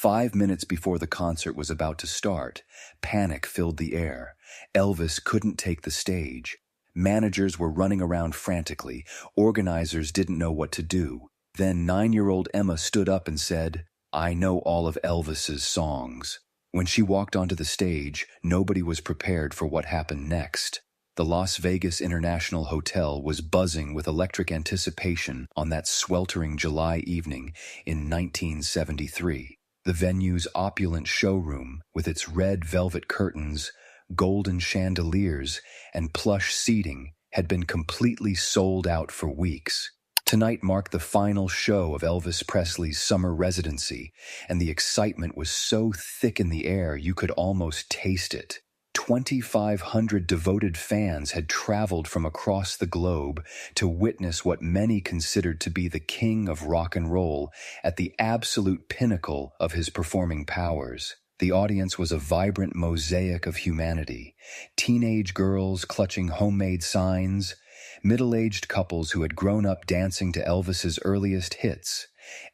5 minutes before the concert was about to start, panic filled the air. Elvis couldn't take the stage. Managers were running around frantically. Organizers didn't know what to do. Then 9-year-old Emma stood up and said, "I know all of Elvis's songs." When she walked onto the stage, nobody was prepared for what happened next. The Las Vegas International Hotel was buzzing with electric anticipation on that sweltering July evening in 1973. The venue's opulent showroom, with its red velvet curtains, golden chandeliers, and plush seating, had been completely sold out for weeks. Tonight marked the final show of Elvis Presley's summer residency, and the excitement was so thick in the air you could almost taste it. 2,500 devoted fans had traveled from across the globe to witness what many considered to be the king of rock and roll at the absolute pinnacle of his performing powers. The audience was a vibrant mosaic of humanity. Teenage girls clutching homemade signs, middle-aged couples who had grown up dancing to Elvis's earliest hits,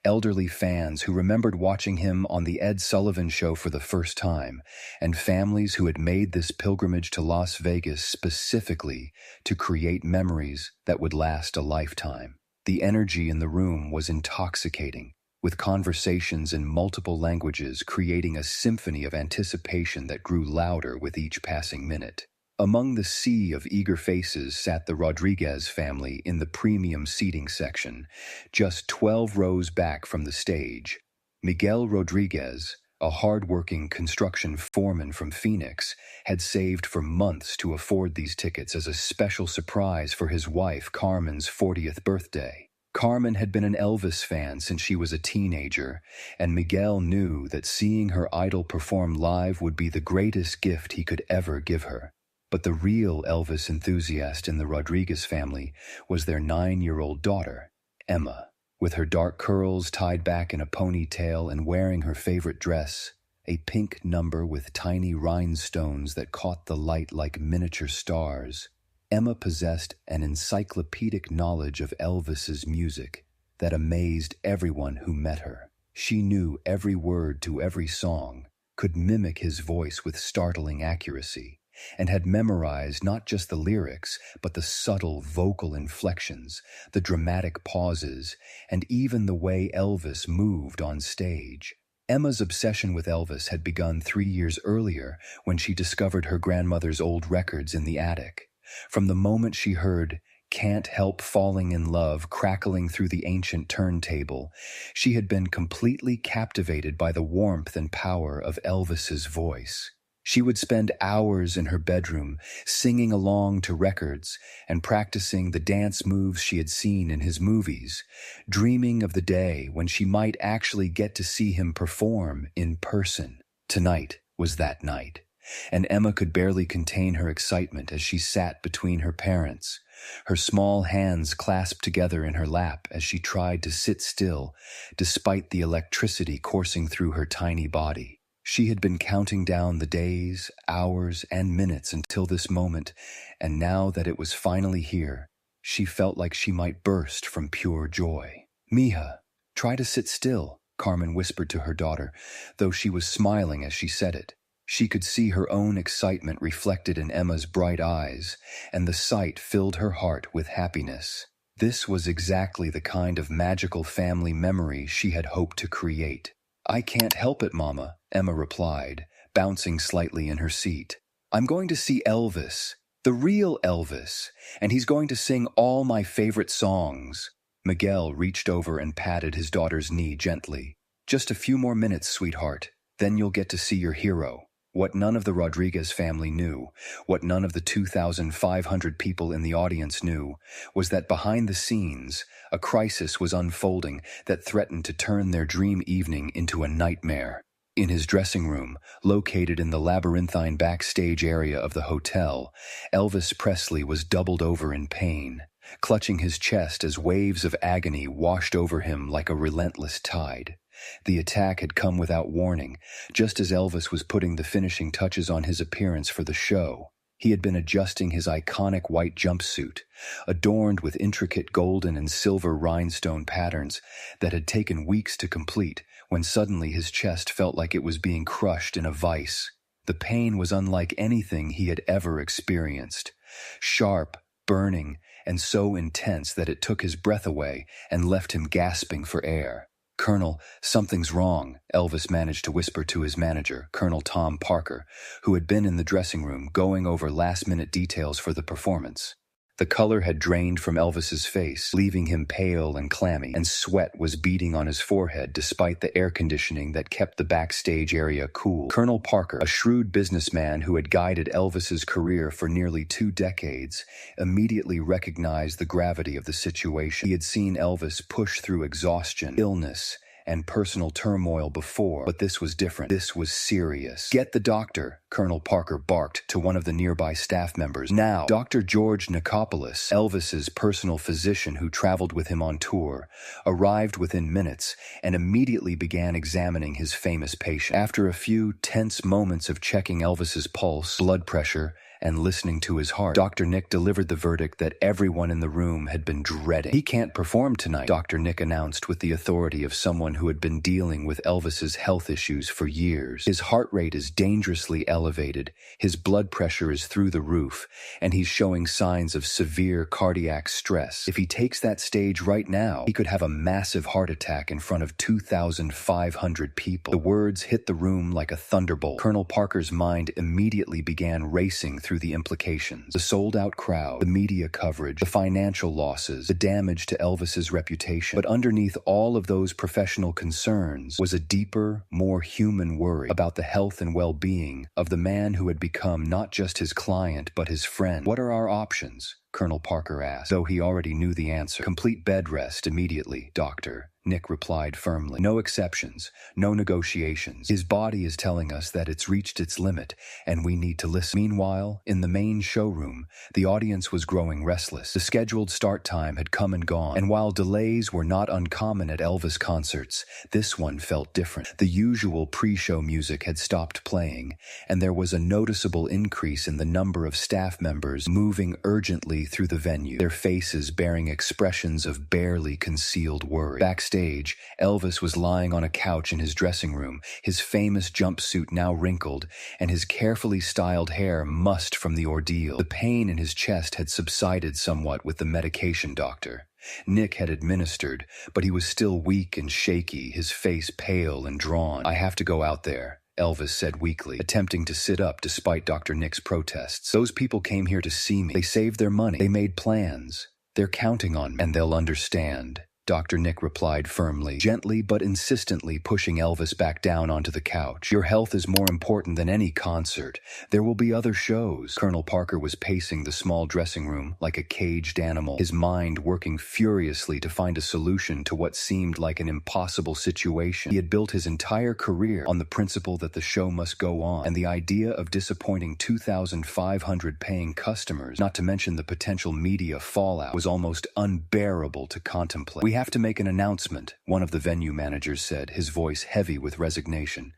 elderly fans who remembered watching him on The Ed Sullivan Show for the first time, and families who had made this pilgrimage to Las Vegas specifically to create memories that would last a lifetime. The energy in the room was intoxicating, with conversations in multiple languages creating a symphony of anticipation that grew louder with each passing minute. Among the sea of eager faces sat the Rodriguez family in the premium seating section, just 12 rows back from the stage. Miguel Rodriguez, a hard-working construction foreman from Phoenix, had saved for months to afford these tickets as a special surprise for his wife Carmen's 40th birthday. Carmen had been an Elvis fan since she was a teenager, and Miguel knew that seeing her idol perform live would be the greatest gift he could ever give her. But the real Elvis enthusiast in the Rodriguez family was their 9-year-old daughter, Emma. With her dark curls tied back in a ponytail and wearing her favorite dress, a pink number with tiny rhinestones that caught the light like miniature stars, Emma possessed an encyclopedic knowledge of Elvis's music that amazed everyone who met her. She knew every word to every song, could mimic his voice with startling accuracy, and had memorized not just the lyrics, but the subtle vocal inflections, the dramatic pauses, and even the way Elvis moved on stage. Emma's obsession with Elvis had begun 3 years earlier when she discovered her grandmother's old records in the attic. From the moment she heard "Can't Help Falling in Love" crackling through the ancient turntable, she had been completely captivated by the warmth and power of Elvis's voice. She would spend hours in her bedroom singing along to records and practicing the dance moves she had seen in his movies, dreaming of the day when she might actually get to see him perform in person. Tonight was that night, and Emma could barely contain her excitement as she sat between her parents, her small hands clasped together in her lap as she tried to sit still despite the electricity coursing through her tiny body. She had been counting down the days, hours, and minutes until this moment, and now that it was finally here, she felt like she might burst from pure joy. "Mija, try to sit still," Carmen whispered to her daughter, though she was smiling as she said it. She could see her own excitement reflected in Emma's bright eyes, and the sight filled her heart with happiness. This was exactly the kind of magical family memory she had hoped to create. "I can't help it, Mama," Emma replied, bouncing slightly in her seat. "I'm going to see Elvis, the real Elvis, and he's going to sing all my favorite songs." Miguel reached over and patted his daughter's knee gently. "Just a few more minutes, sweetheart. Then you'll get to see your hero." What none of the Rodriguez family knew, what none of the 2,500 people in the audience knew, was that behind the scenes, a crisis was unfolding that threatened to turn their dream evening into a nightmare. In his dressing room, located in the labyrinthine backstage area of the hotel, Elvis Presley was doubled over in pain, clutching his chest as waves of agony washed over him like a relentless tide. The attack had come without warning, just as Elvis was putting the finishing touches on his appearance for the show. He had been adjusting his iconic white jumpsuit, adorned with intricate golden and silver rhinestone patterns that had taken weeks to complete, when suddenly his chest felt like it was being crushed in a vice. The pain was unlike anything he had ever experienced. Sharp, burning, and so intense that it took his breath away and left him gasping for air. "Colonel, something's wrong," Elvis managed to whisper to his manager, Colonel Tom Parker, who had been in the dressing room going over last-minute details for the performance. The color had drained from Elvis's face, leaving him pale and clammy, and sweat was beading on his forehead despite the air conditioning that kept the backstage area cool. Colonel Parker, a shrewd businessman who had guided Elvis's career for nearly 2 decades, immediately recognized the gravity of the situation. He had seen Elvis push through exhaustion, illness, and personal turmoil before, but this was different. This was serious. "Get the doctor," Colonel Parker barked to one of the nearby staff members. "Now!" Dr. George Nikopoulos, Elvis's personal physician who traveled with him on tour, arrived within minutes and immediately began examining his famous patient. After a few tense moments of checking Elvis's pulse, blood pressure, and listening to his heart, Dr. Nick delivered the verdict that everyone in the room had been dreading. "He can't perform tonight," Dr. Nick announced with the authority of someone who had been dealing with Elvis's health issues for years. "His heart rate is dangerously elevated, his blood pressure is through the roof, and he's showing signs of severe cardiac stress. If he takes that stage right now, he could have a massive heart attack in front of 2,500 people." The words hit the room like a thunderbolt. Colonel Parker's mind immediately began racing through the implications. The sold-out crowd, the media coverage, the financial losses, the damage to Elvis's reputation. But underneath all of those professional concerns was a deeper, more human worry about the health and well-being of the man who had become not just his client but his friend. "What are our options?" Colonel Parker asked, though he already knew the answer. "Complete bed rest immediately, doctor," Nick replied firmly. "No exceptions, no negotiations. His body is telling us that it's reached its limit, and we need to listen." Meanwhile, in the main showroom, the audience was growing restless. The scheduled start time had come and gone, and while delays were not uncommon at Elvis concerts, this one felt different. The usual pre-show music had stopped playing, and there was a noticeable increase in the number of staff members moving urgently through the venue, their faces bearing expressions of barely concealed worry. Backstage, Elvis was lying on a couch in his dressing room, his famous jumpsuit now wrinkled, and his carefully styled hair mussed from the ordeal. The pain in his chest had subsided somewhat with the medication Dr. Nick had administered, but he was still weak and shaky, his face pale and drawn. "I have to go out there," Elvis said weakly, attempting to sit up despite Dr. Nick's protests. "Those people came here to see me. They saved their money. They made plans. They're counting on me, and they'll understand," Dr. Nick replied firmly, gently but insistently pushing Elvis back down onto the couch. "Your health is more important than any concert. There will be other shows." Colonel Parker was pacing the small dressing room like a caged animal, his mind working furiously to find a solution to what seemed like an impossible situation. He had built his entire career on the principle that the show must go on, and the idea of disappointing 2,500 paying customers, not to mention the potential media fallout, was almost unbearable to contemplate. "We have to make an announcement," one of the venue managers said, his voice heavy with resignation.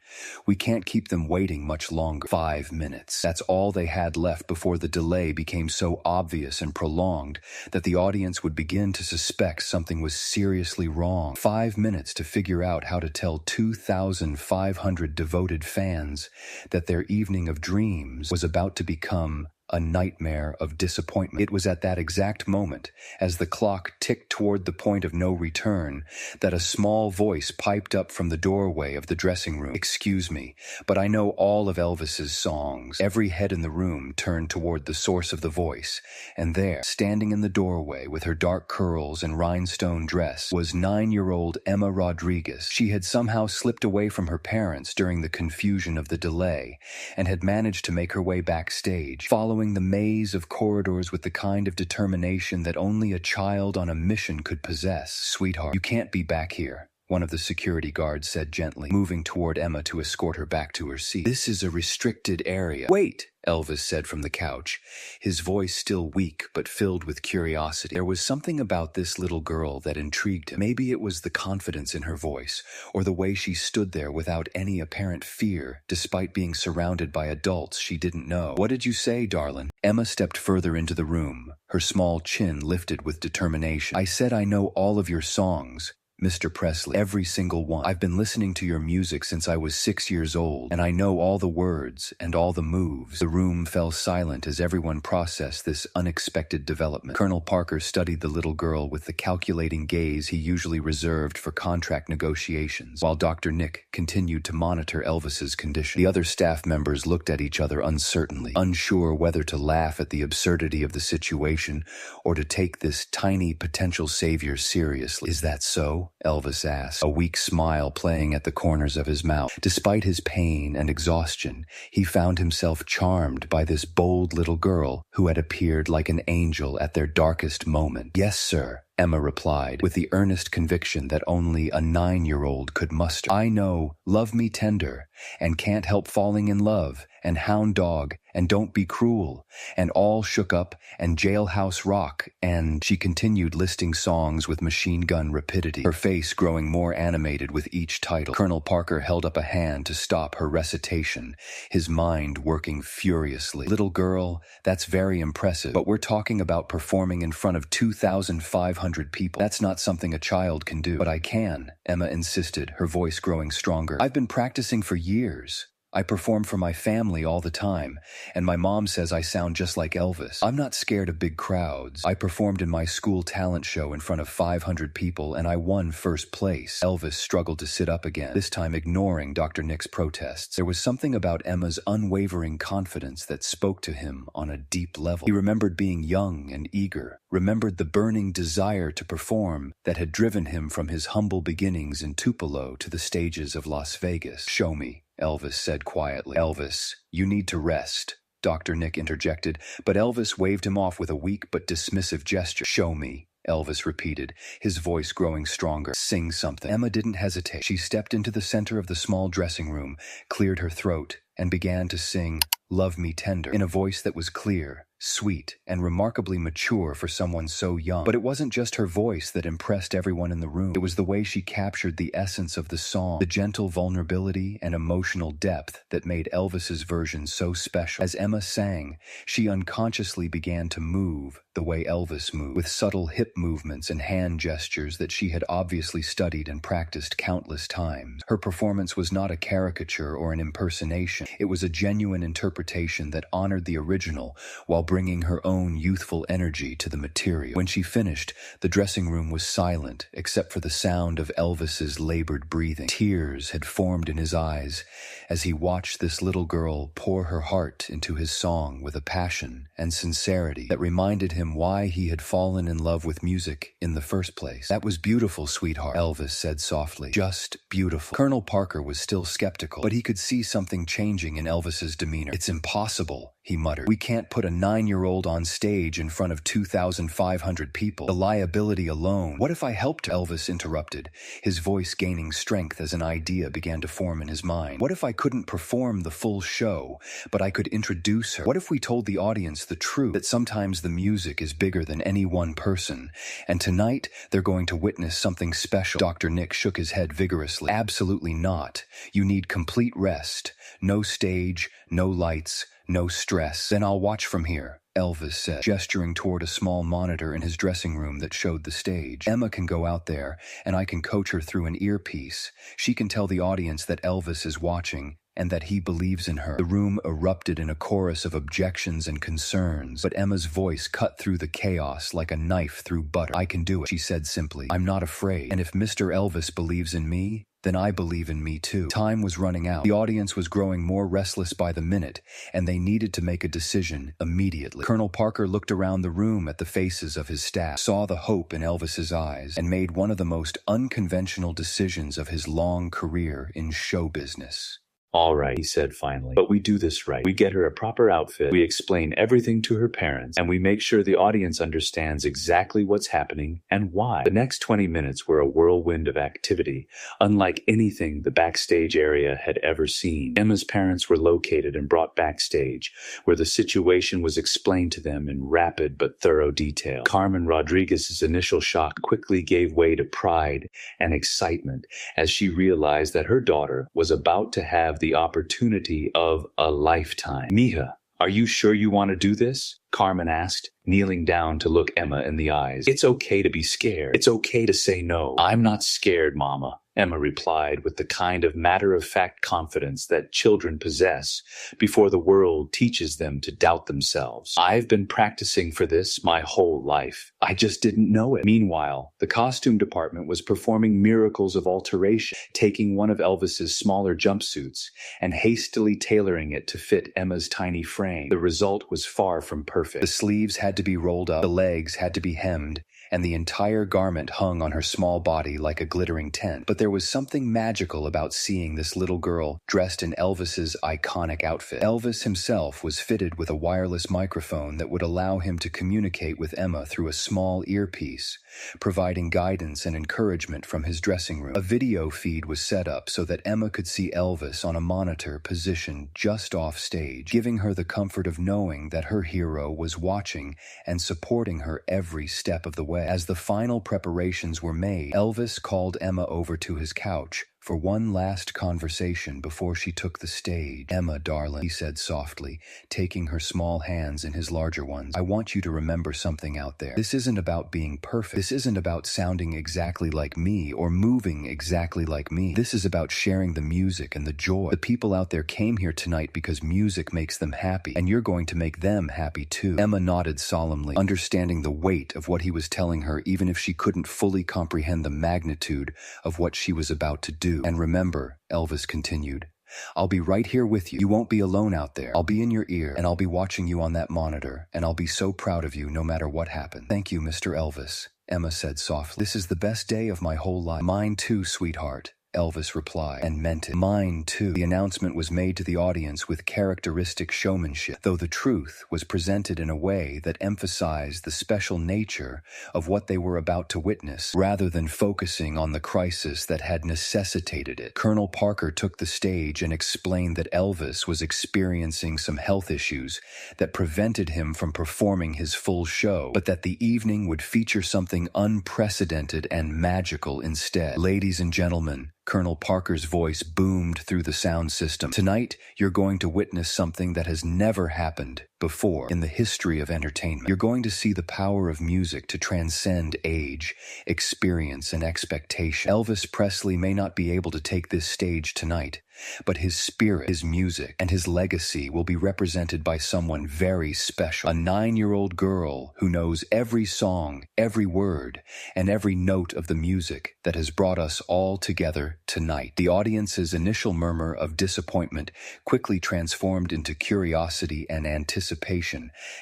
"We can't keep them waiting much longer." 5 minutes. That's all they had left before the delay became so obvious and prolonged that the audience would begin to suspect something was seriously wrong. 5 minutes to figure out how to tell 2,500 devoted fans that their evening of dreams was about to become a nightmare of disappointment. It was at that exact moment, as the clock ticked toward the point of no return, that a small voice piped up from the doorway of the dressing room. "Excuse me, but I know all of Elvis's songs." Every head in the room turned toward the source of the voice, and there, standing in the doorway with her dark curls and rhinestone dress, was 9-year-old Emma Rodriguez. She had somehow slipped away from her parents during the confusion of the delay, and had managed to make her way backstage, following the maze of corridors with the kind of determination that only a child on a mission could possess. "Sweetheart, you can't be back here," one of the security guards said gently, moving toward Emma to escort her back to her seat. "This is a restricted area." "Wait!" Elvis said from the couch, his voice still weak but filled with curiosity. There was something about this little girl that intrigued him. Maybe it was the confidence in her voice, or the way she stood there without any apparent fear, despite being surrounded by adults she didn't know. "What did you say, darling?" Emma stepped further into the room, her small chin lifted with determination. "I said I know all of your songs, Mr. Presley, every single one. I've been listening to your music since I was 6 years old, and I know all the words and all the moves." The room fell silent as everyone processed this unexpected development. Colonel Parker studied the little girl with the calculating gaze he usually reserved for contract negotiations, while Dr. Nick continued to monitor Elvis's condition. The other staff members looked at each other uncertainly, unsure whether to laugh at the absurdity of the situation or to take this tiny potential savior seriously. "Is that so?" Elvis asked, a weak smile playing at the corners of his mouth. Despite his pain and exhaustion, he found himself charmed by this bold little girl who had appeared like an angel at their darkest moment. "Yes, sir," Emma replied, with the earnest conviction that only a 9-year-old could muster. "I know Love Me Tender, and Can't Help Falling in Love, and Hound Dog, and Don't Be Cruel, and All Shook Up, and Jailhouse Rock," and she continued listing songs with machine gun rapidity, her face growing more animated with each title. Colonel Parker held up a hand to stop her recitation, his mind working furiously. "Little girl, that's very impressive, but we're talking about performing in front of 2,500 people. That's not something a child can do." "But I can," Emma insisted, her voice growing stronger. "I've been practicing for years. I perform for my family all the time, and my mom says I sound just like Elvis. I'm not scared of big crowds. I performed in my school talent show in front of 500 people, and I won first place." Elvis struggled to sit up again, this time ignoring Dr. Nick's protests. There was something about Emma's unwavering confidence that spoke to him on a deep level. He remembered being young and eager, remembered the burning desire to perform that had driven him from his humble beginnings in Tupelo to the stages of Las Vegas. "Show me," Elvis said quietly. "Elvis, you need to rest," Dr. Nick interjected, but Elvis waved him off with a weak but dismissive gesture. "Show me," Elvis repeated, his voice growing stronger. "Sing something." Emma didn't hesitate. She stepped into the center of the small dressing room, cleared her throat, and began to sing Love Me Tender in a voice that was clear, sweet, and remarkably mature for someone so young. But it wasn't just her voice that impressed everyone in the room. It was the way she captured the essence of the song, the gentle vulnerability and emotional depth that made Elvis's version so special. As Emma sang, she unconsciously began to move the way Elvis moved, with subtle hip movements and hand gestures that she had obviously studied and practiced countless times. Her performance was not a caricature or an impersonation. It was a genuine interpretation that honored the original while bringing her own youthful energy to the material. When she finished, the dressing room was silent except for the sound of Elvis's labored breathing. Tears had formed in his eyes as he watched this little girl pour her heart into his song with a passion and sincerity that reminded him why he had fallen in love with music in the first place. "That was beautiful, sweetheart," Elvis said softly. "Just beautiful." Colonel Parker was still skeptical, but he could see something changing in Elvis's demeanor. "It's impossible," he muttered. "We can't put a 9-year-old on stage in front of 2,500 people. The liability alone." "What if I helped her?" Elvis interrupted, his voice gaining strength as an idea began to form in his mind. "What if I couldn't perform the full show, but I could introduce her? What if we told the audience the truth, that sometimes the music is bigger than any one person, and tonight they're going to witness something special?" Dr. Nick shook his head vigorously. "Absolutely not. You need complete rest. No stage, no lights, no stress." "Then I'll watch from here," Elvis said, gesturing toward a small monitor in his dressing room that showed the stage. "Emma can go out there, and I can coach her through an earpiece. She can tell the audience that Elvis is watching, and that he believes in her." The room erupted in a chorus of objections and concerns, but Emma's voice cut through the chaos like a knife through butter. "I can do it," she said simply. "I'm not afraid. And if Mr. Elvis believes in me, then I believe in me too." Time was running out. The audience was growing more restless by the minute, and they needed to make a decision immediately. Colonel Parker looked around the room at the faces of his staff, saw the hope in Elvis's eyes, and made one of the most unconventional decisions of his long career in show business. "All right," he said finally. "But we do this right. We get her a proper outfit, we explain everything to her parents, and we make sure the audience understands exactly what's happening and why." The next 20 minutes were a whirlwind of activity, unlike anything the backstage area had ever seen. Emma's parents were located and brought backstage, where the situation was explained to them in rapid but thorough detail. Carmen Rodriguez's initial shock quickly gave way to pride and excitement as she realized that her daughter was about to have the opportunity of a lifetime. "Mija, are you sure you want to do this?" Carmen asked, kneeling down to look Emma in the eyes. "It's okay to be scared. It's okay to say no." "I'm not scared, Mama," Emma replied with the kind of matter-of-fact confidence that children possess before the world teaches them to doubt themselves. "I've been practicing for this my whole life. I just didn't know it." Meanwhile, the costume department was performing miracles of alteration, taking one of Elvis's smaller jumpsuits and hastily tailoring it to fit Emma's tiny frame. The result was far from perfect. The sleeves had to be rolled up, the legs had to be hemmed, and the entire garment hung on her small body like a glittering tent. But there was something magical about seeing this little girl dressed in Elvis's iconic outfit. Elvis himself was fitted with a wireless microphone that would allow him to communicate with Emma through a small earpiece, providing guidance and encouragement from his dressing room. A video feed was set up so that Emma could see Elvis on a monitor positioned just off stage, giving her the comfort of knowing that her hero was watching and supporting her every step of the way. As the final preparations were made, Elvis called Emma over to his couch for one last conversation before she took the stage. "Emma, darling," he said softly, taking her small hands in his larger ones, "I want you to remember something out there. This isn't about being perfect. This isn't about sounding exactly like me or moving exactly like me. This is about sharing the music and the joy. The people out there came here tonight because music makes them happy, and you're going to make them happy too." Emma nodded solemnly, understanding the weight of what he was telling her, even if she couldn't fully comprehend the magnitude of what she was about to do. "And remember," Elvis continued, "I'll be right here with you. You won't be alone out there. I'll be in your ear, and I'll be watching you on that monitor, and I'll be so proud of you no matter what happens." "Thank you, Mr. Elvis," Emma said softly. "This is the best day of my whole life." "Mine too, sweetheart," Elvis replied, and meant it. "Mine too." The announcement was made to the audience with characteristic showmanship, though the truth was presented in a way that emphasized the special nature of what they were about to witness, rather than focusing on the crisis that had necessitated it. Colonel Parker took the stage and explained that Elvis was experiencing some health issues that prevented him from performing his full show, but that the evening would feature something unprecedented and magical instead. "Ladies and gentlemen," Colonel Parker's voice boomed through the sound system, "tonight you're going to witness something that has never happened before in the history of entertainment. You're going to see the power of music to transcend age, experience, and expectation. Elvis Presley may not be able to take this stage tonight, but his spirit, his music, and his legacy will be represented by someone very special. A 9-year-old girl who knows every song, every word, and every note of the music that has brought us all together tonight." The audience's initial murmur of disappointment quickly transformed into curiosity and anticipation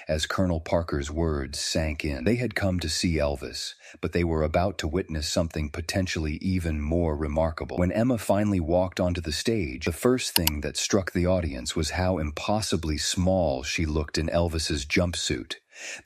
as Colonel Parker's words sank in. They had come to see Elvis, but they were about to witness something potentially even more remarkable. When Emma finally walked onto the stage, the first thing that struck the audience was how impossibly small she looked in Elvis's jumpsuit.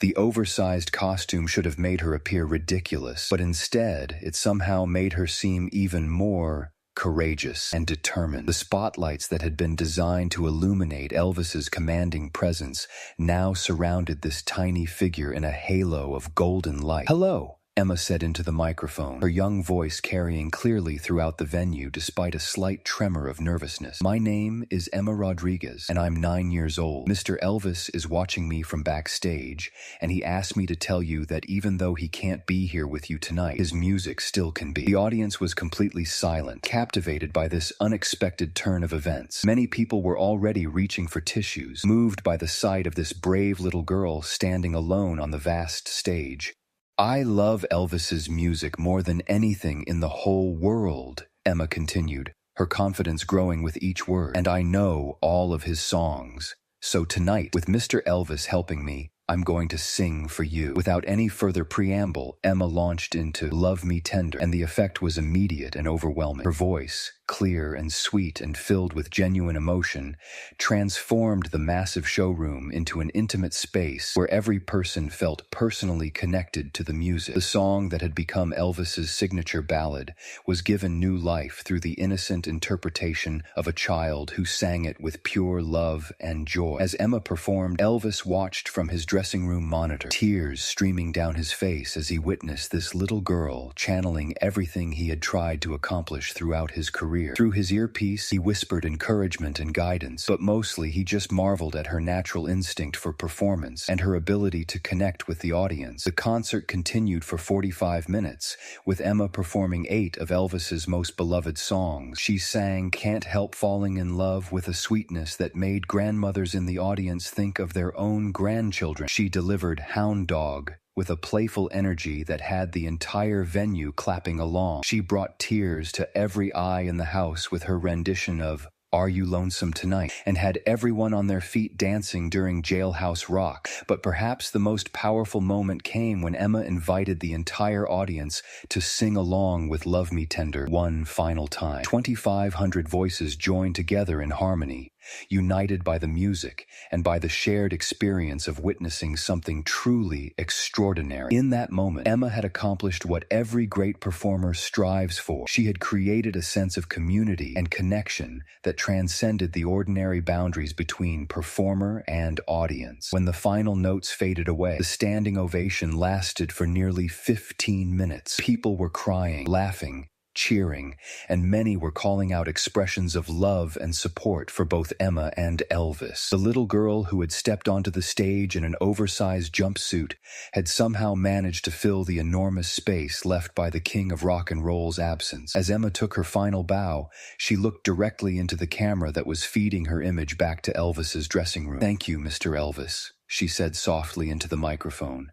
The oversized costume should have made her appear ridiculous, but instead, it somehow made her seem even more courageous and determined. The spotlights that had been designed to illuminate Elvis's commanding presence now surrounded this tiny figure in a halo of golden light. "Hello," Emma said into the microphone, her young voice carrying clearly throughout the venue despite a slight tremor of nervousness. "My name is Emma Rodriguez, and I'm 9 years old. Mr. Elvis is watching me from backstage, and he asked me to tell you that even though he can't be here with you tonight, his music still can be." The audience was completely silent, captivated by this unexpected turn of events. Many people were already reaching for tissues, moved by the sight of this brave little girl standing alone on the vast stage. "I love Elvis's music more than anything in the whole world," Emma continued, her confidence growing with each word, "and I know all of his songs. So tonight, with Mr. Elvis helping me, I'm going to sing for you." Without any further preamble, Emma launched into Love Me Tender, and the effect was immediate and overwhelming. Her voice, clear and sweet and filled with genuine emotion, transformed the massive showroom into an intimate space where every person felt personally connected to the music. The song that had become Elvis's signature ballad was given new life through the innocent interpretation of a child who sang it with pure love and joy. As Emma performed, Elvis watched from his dressing room monitor, tears streaming down his face as he witnessed this little girl channeling everything he had tried to accomplish throughout his career. Through his earpiece, he whispered encouragement and guidance, but mostly he just marveled at her natural instinct for performance and her ability to connect with the audience. The concert continued for 45 minutes, with Emma performing 8 of Elvis's most beloved songs. She sang "Can't Help Falling in Love" with a sweetness that made grandmothers in the audience think of their own grandchildren. She delivered "Hound Dog" with a playful energy that had the entire venue clapping along. She brought tears to every eye in the house with her rendition of "Are You Lonesome Tonight?" and had everyone on their feet dancing during Jailhouse Rock. But perhaps the most powerful moment came when Emma invited the entire audience to sing along with Love Me Tender one final time. 2,500 voices joined together in harmony, united by the music and by the shared experience of witnessing something truly extraordinary. In that moment, Emma had accomplished what every great performer strives for. She had created a sense of community and connection that transcended the ordinary boundaries between performer and audience. When the final notes faded away, the standing ovation lasted for nearly 15 minutes. People were crying, laughing, cheering, and many were calling out expressions of love and support for both Emma and Elvis. The little girl who had stepped onto the stage in an oversized jumpsuit had somehow managed to fill the enormous space left by the king of rock and roll's absence. As Emma took her final bow, she looked directly into the camera that was feeding her image back to Elvis's dressing room. "Thank you, Mr. Elvis," she said softly into the microphone.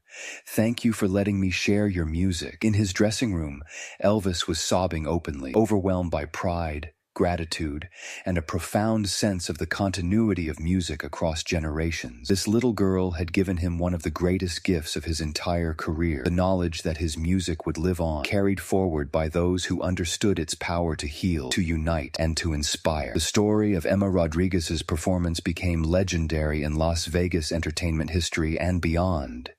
"Thank you for letting me share your music." In his dressing room, Elvis was sobbing openly, overwhelmed by pride, gratitude, and a profound sense of the continuity of music across generations. This little girl had given him one of the greatest gifts of his entire career, the knowledge that his music would live on, carried forward by those who understood its power to heal, to unite, and to inspire. The story of Emma Rodriguez's performance became legendary in Las Vegas entertainment history and beyond.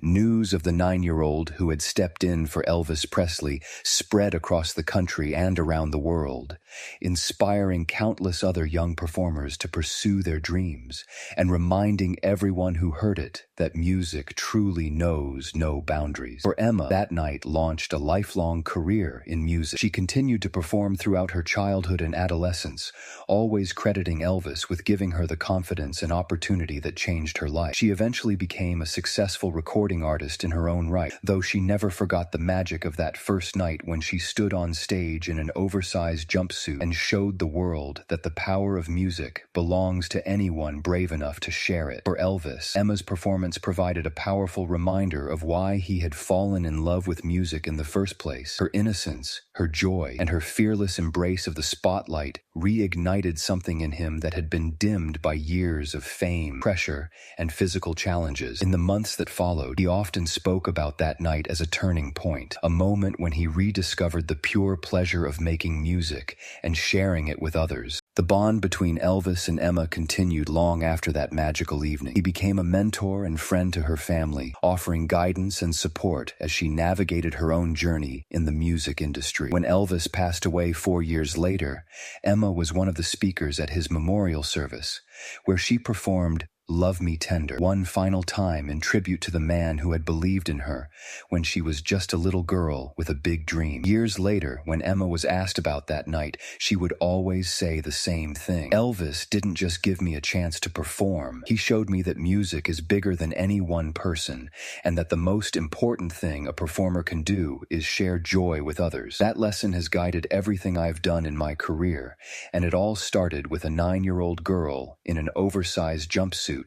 News of the 9-year-old who had stepped in for Elvis Presley spread across the country and around the world, inspiring countless other young performers to pursue their dreams and reminding everyone who heard it that music truly knows no boundaries. For Emma, that night launched a lifelong career in music. She continued to perform throughout her childhood and adolescence, always crediting Elvis with giving her the confidence and opportunity that changed her life. She eventually became a successful recording artist in her own right, though she never forgot the magic of that first night when she stood on stage in an oversized jumpsuit and showed the world that the power of music belongs to anyone brave enough to share it. For Elvis, Emma's performance provided a powerful reminder of why he had fallen in love with music in the first place. Her innocence, her joy, and her fearless embrace of the spotlight reignited something in him that had been dimmed by years of fame, pressure, and physical challenges. In the months that followed, he often spoke about that night as a turning point, a moment when he rediscovered the pure pleasure of making music and sharing it with others. The bond between Elvis and Emma continued long after that magical evening. He became a mentor and friend to her family, offering guidance and support as she navigated her own journey in the music industry. When Elvis passed away 4 years later, Emma was one of the speakers at his memorial service, where she performed Love Me Tender one final time in tribute to the man who had believed in her when she was just a little girl with a big dream. Years later, when Emma was asked about that night, she would always say the same thing. "Elvis didn't just give me a chance to perform. He showed me that music is bigger than any one person, and that the most important thing a performer can do is share joy with others." That lesson has guided everything I've done in my career, and it all started with a 9-year-old girl in an oversized jumpsuit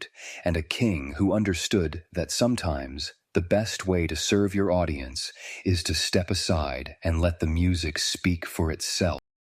and a king who understood that sometimes the best way to serve your audience is to step aside and let the music speak for itself.